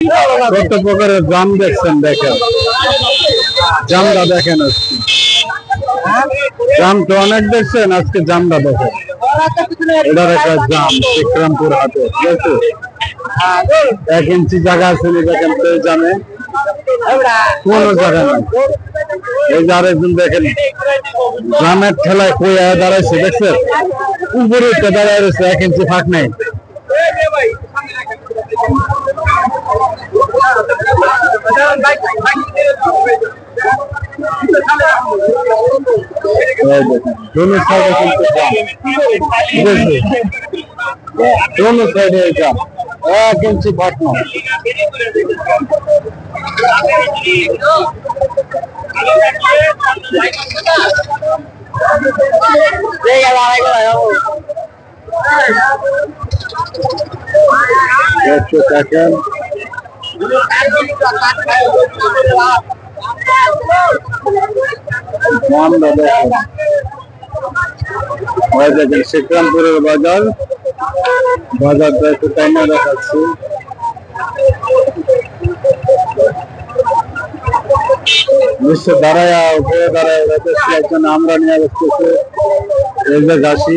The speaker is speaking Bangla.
কত প্রকারের জাম দেখছেন, দেখেন জামটা দেখেন। আজকে জাম তো অনেক দেখছেন, আজকে জামটা দেখেন। এটার একটা জাম বিক্রমপুর হাটে, ঠিক আছে। 1 ইঞ্চি জায়গা আছে দেখেন, তো এই জামে কোনো জায়গা নেই। এই যে আরেকজন দেখেন জামের ঠেলায় কই দাঁড়াইছে, দেখছেন উপরে উঠে দাঁড়ায় রয়েছে, 1 ইঞ্চি ফাঁক নেই। दोनों साइड दोनों साइड जाम 1 इंची फाटना। দেখেন শিকরামপুরের বাজার, বাজারটা একটু টাইমে দেখাচ্ছি। নিশ্চয় দাঁড়ায় উপরে দাঁড়ায় একজন আমরা নিয়ে আসতেছে। এই যে ঘাসি